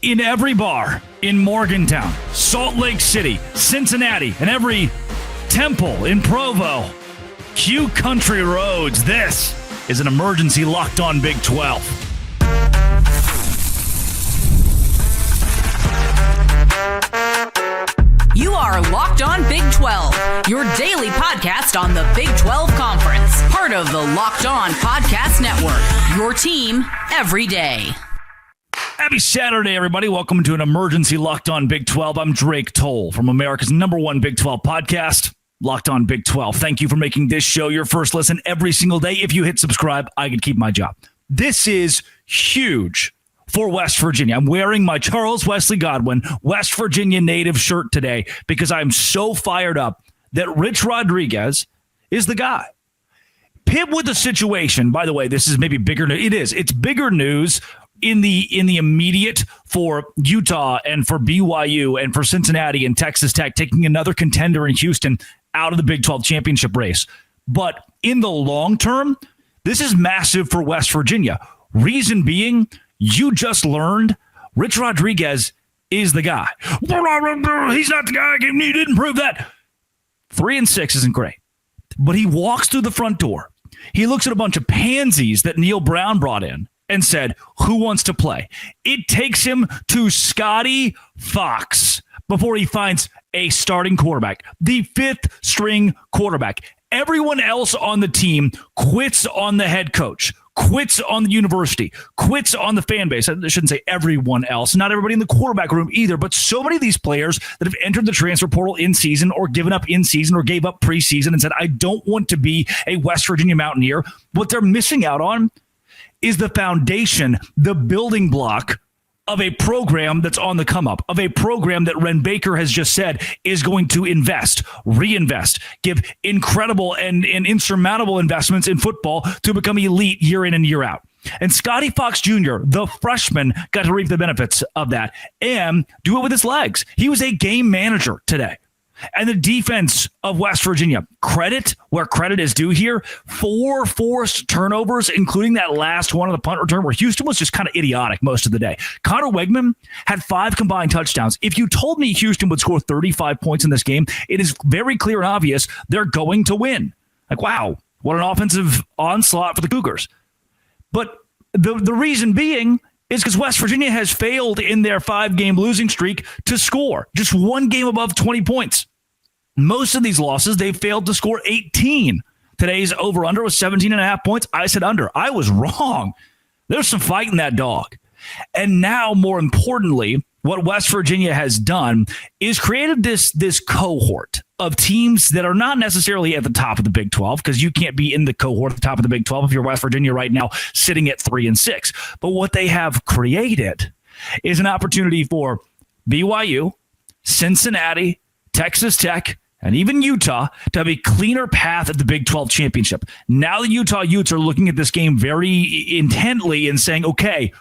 In every bar in Morgantown, Salt Lake City, Cincinnati, and every temple in Provo, Q Country Roads, this is an emergency Locked On Big 12. You are Locked On Big 12, your daily podcast on the Big 12 Conference, part of the Locked On Podcast Network, your team every day. Happy Saturday, everybody. Welcome to an emergency Locked On Big 12. I'm Drake Toll from America's #1 Big 12 podcast, Locked On Big 12. Thank you for making this show your first listen every single day. If you hit subscribe, I could keep my job. This is huge for West Virginia. I'm wearing my Charles Wesley Godwin West Virginia native shirt today because I'm so fired up that Rich Rodriguez is the guy. Pitt with the situation, by the way, this is maybe bigger news. It is. It's bigger news in the immediate for Utah and for BYU and for Cincinnati and Texas Tech taking another contender in Houston out of the Big 12 championship race. But in the long term, this is massive for West Virginia. Reason being, you just learned Rich Rodriguez is the guy. He's not the guy. He didn't prove that. 3-6 isn't great. But he walks through the front door. He looks at a bunch of pansies that Neil Brown brought in and said, who wants to play? It takes him to Scotty Fox before he finds a starting quarterback, the fifth string quarterback. Everyone else on the team quits on the head coach, quits on the university, quits on the fan base. I shouldn't say everyone else, not everybody in the quarterback room either, but so many of these players that have entered the transfer portal in season or given up in season or gave up preseason and said, I don't want to be a West Virginia Mountaineer. What they're missing out on is the foundation, the building block of a program that's on the come up, of a program that Ren Baker has just said is going to invest, reinvest, give incredible and insurmountable investments in football to become elite year in and year out. And Scotty Fox Jr., the freshman, got to reap the benefits of that and do it with his legs. He was a game manager today. And the defense of West Virginia, credit where credit is due here, 4 forced turnovers, including that last one on the punt return where Houston was just kind of idiotic most of the day. Connor Wegman had 5 combined touchdowns. If you told me Houston would score 35 points in this game, it is very clear and obvious they're going to win. Like, wow, what an offensive onslaught for the Cougars. But the reason being is because West Virginia has failed in their 5-game losing streak to score just one game above 20 points. Most of these losses, they failed to score 18. Today's over-under was 17.5 points. I said under. I was wrong. There's some fight in that dog. And now, more importantly, what West Virginia has done is created this cohort of teams that are not necessarily at the top of the Big 12, because you can't be in the cohort at the top of the Big 12 if you're West Virginia right now sitting at 3-6. But what they have created is an opportunity for BYU, Cincinnati, Texas Tech, and even Utah to have a cleaner path at the Big 12 championship. Now the Utah Utes are looking at this game very intently and saying, okay,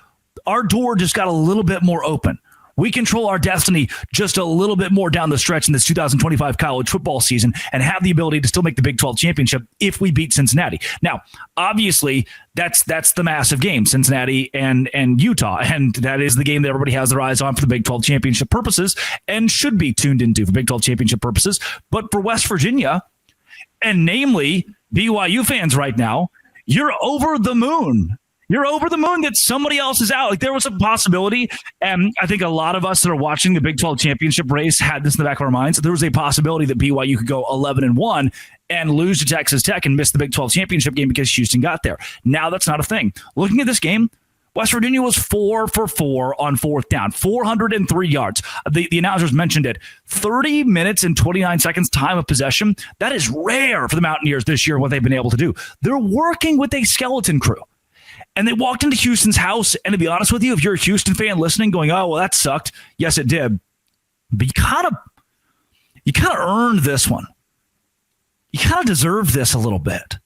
our door just got a little bit more open. We control our destiny just a little bit more down the stretch in this 2025 college football season and have the ability to still make the Big 12 championship if we beat Cincinnati. Now, obviously, that's the massive game, Cincinnati and Utah, and that is the game that everybody has their eyes on for the Big 12 championship purposes and should be tuned into for Big 12 championship purposes. But for West Virginia, and namely BYU fans right now, you're over the moon. You're over the moon that somebody else is out. Like, there was a possibility, and I think a lot of us that are watching the Big 12 championship race had this in the back of our minds. There was a possibility that BYU could go 11-1 and lose to Texas Tech and miss the Big 12 championship game because Houston got there. Now that's not a thing. Looking at this game, West Virginia was 4 for 4 on fourth down, 403 yards. The announcers mentioned it. 30 minutes and 29 seconds time of possession. That is rare for the Mountaineers this year, what they've been able to do. They're working with a skeleton crew. And they walked into Houston's house, and to be honest with you, if you're a Houston fan listening, going, "Oh, well, that sucked." Yes, it did. But you kind of earned this one. You kind of deserve this a little bit.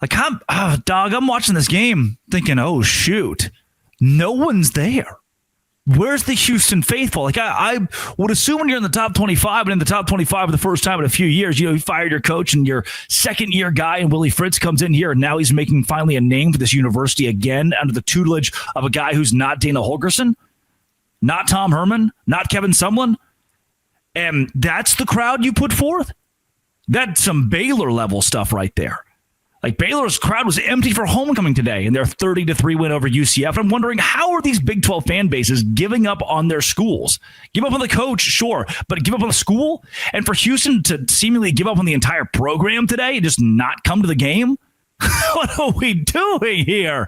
Like, I'm watching this game thinking, "Oh shoot, no one's there. Where's the Houston faithful?" Like, I would assume when you're in the top 25 and in the top 25 for the first time in a few years, you fired your coach and your second-year guy, and Willie Fritz comes in here, and now he's making finally a name for this university again under the tutelage of a guy who's not Dana Holgerson. not Tom Herman, not Kevin Sumlin. And that's the crowd you put forth? That's some Baylor level stuff right there. Like, Baylor's crowd was empty for homecoming today in their 30-3 win over UCF. I'm wondering, how are these Big 12 fan bases giving up on their schools? Give up on the coach, sure, but give up on the school? And for Houston to seemingly give up on the entire program today and just not come to the game? What are we doing here?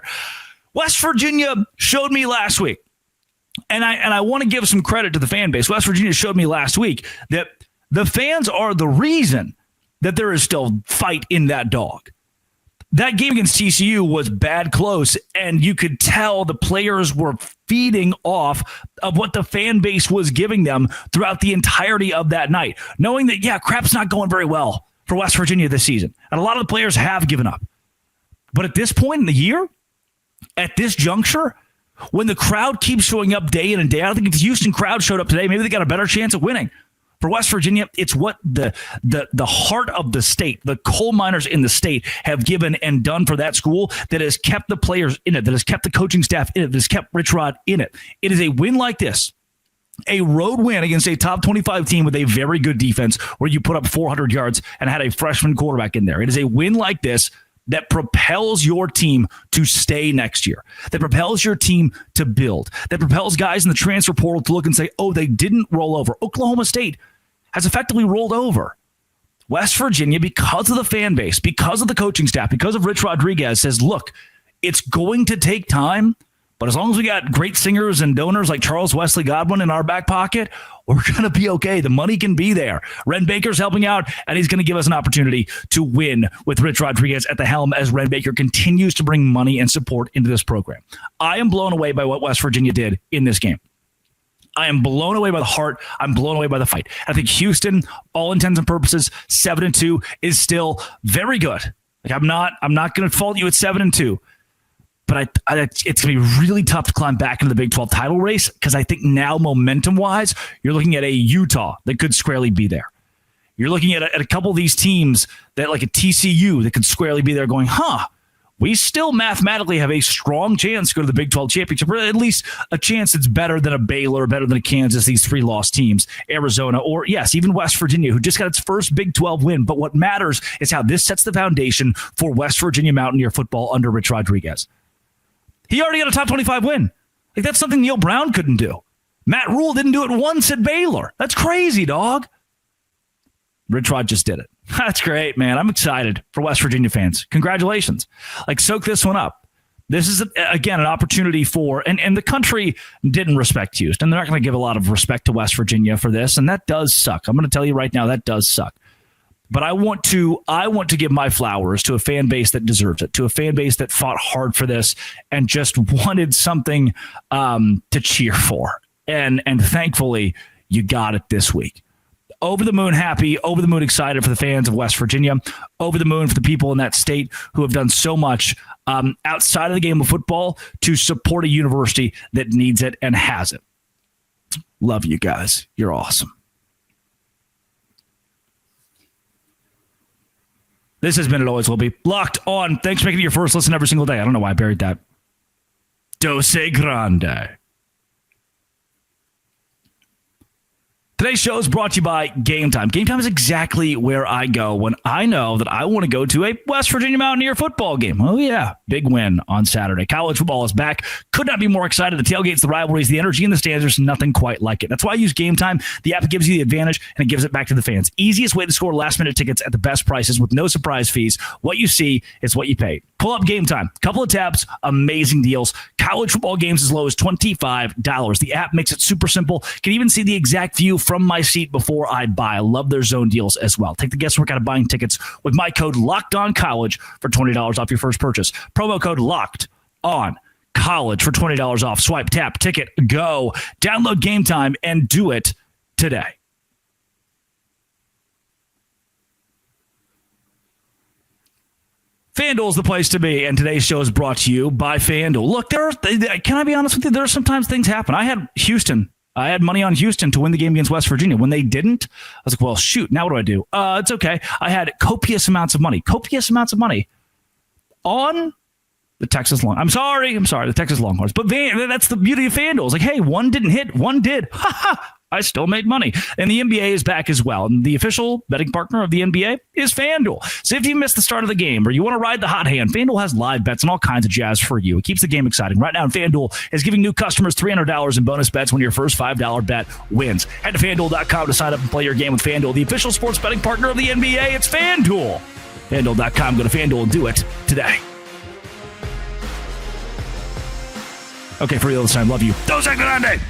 West Virginia showed me last week, and I want to give some credit to the fan base. West Virginia showed me last week that the fans are the reason that there is still fight in that dog. That game against TCU was bad close, and you could tell the players were feeding off of what the fan base was giving them throughout the entirety of that night, knowing that, yeah, crap's not going very well for West Virginia this season. And a lot of the players have given up. But at this point in the year, at this juncture, when the crowd keeps showing up day in and day out, I think if the Houston crowd showed up today, maybe they got a better chance of winning. For West Virginia, it's what the heart of the state, the coal miners in the state have given and done for that school that has kept the players in it, that has kept the coaching staff in it, that has kept Rich Rod in it. It is a win like this, a road win against a top 25 team with a very good defense where you put up 400 yards and had a freshman quarterback in there. It is a win like this that propels your team to stay next year, that propels your team to build, that propels guys in the transfer portal to look and say, oh, they didn't roll over. Oklahoma State has effectively rolled over. West Virginia, because of the fan base, because of the coaching staff, because of Rich Rodriguez, says, look, it's going to take time, but as long as we got great singers and donors like Charles Wesley Godwin in our back pocket, we're going to be okay. The money can be there. Ren Baker's helping out, and he's going to give us an opportunity to win with Rich Rodriguez at the helm as Ren Baker continues to bring money and support into this program. I am blown away by what West Virginia did in this game. I am blown away by the heart. I'm blown away by the fight. I think Houston, all intents and purposes, 7-2 is still very good. Like, I'm not going to fault you at 7-2. But it's going to be really tough to climb back into the Big 12 title race, because I think now, momentum-wise, you're looking at a Utah that could squarely be there. You're looking at a couple of these teams that, like a TCU, that could squarely be there going, we still mathematically have a strong chance to go to the Big 12 championship, or at least a chance that's better than a Baylor, better than a Kansas, these 3 lost teams, Arizona, or yes, even West Virginia, who just got its first Big 12 win. But what matters is how this sets the foundation for West Virginia Mountaineer football under Rich Rodriguez. He already got a top 25 win. Like, that's something Neil Brown couldn't do. Matt Rule didn't do it once at Baylor. That's crazy, dog. Rich Rod just did it. That's great, man. I'm excited for West Virginia fans. Congratulations. Like, soak this one up. This is, again, an opportunity for, and the country didn't respect Houston. They're not going to give a lot of respect to West Virginia for this, and that does suck. I'm going to tell you right now, that does suck. But I want to give my flowers to a fan base that deserves it, to a fan base that fought hard for this and just wanted something to cheer for. And thankfully, you got it this week. Over the moon happy, over the moon excited for the fans of West Virginia, over the moon for the people in that state who have done so much outside of the game of football to support a university that needs it and has it. Love you guys. You're awesome. This has been It Always Will Be. Locked On. Thanks for making it your first listen every single day. I don't know why I buried that. Dose Grande. Today's show is brought to you by Game Time. Game Time is exactly where I go when I know that I want to go to a West Virginia Mountaineer football game. Oh, yeah. Big win on Saturday. College football is back. Could not be more excited. The tailgates, the rivalries, the energy in the stands. There's nothing quite like it. That's why I use Game Time. The app gives you the advantage, and it gives it back to the fans. Easiest way to score last-minute tickets at the best prices with no surprise fees. What you see is what you pay. Pull up Game Time. Couple of tabs. Amazing deals. College football games as low as $25. The app makes it super simple. Can even see the exact view from my seat before I buy. I love their zone deals as well. Take the guesswork out of buying tickets with my code LOCKEDONCollege for $20 off your first purchase. Promo code LOCKEDONCollege for $20 off. Swipe, tap, ticket, go. Download Game Time and do it today. FanDuel is the place to be, and today's show is brought to you by FanDuel. Look, can I be honest with you? There are sometimes things happen. I had money on Houston to win the game against West Virginia. When they didn't, I was like, well, shoot, now what do I do? It's okay. I had copious amounts of money on The Texas I'm sorry, the Texas Longhorns. But that's the beauty of FanDuel. It's like, hey, one didn't hit, one did. Ha ha! I still made money. And the NBA is back as well. And the official betting partner of the NBA is FanDuel. So if you missed the start of the game or you want to ride the hot hand, FanDuel has live bets and all kinds of jazz for you. It keeps the game exciting. Right now, FanDuel is giving new customers $300 in bonus bets when your first $5 bet wins. Head to FanDuel.com to sign up and play your game with FanDuel, the official sports betting partner of the NBA. It's FanDuel. FanDuel.com. Go to FanDuel and do it today. Okay, for real this time. Love you. Dos Grande.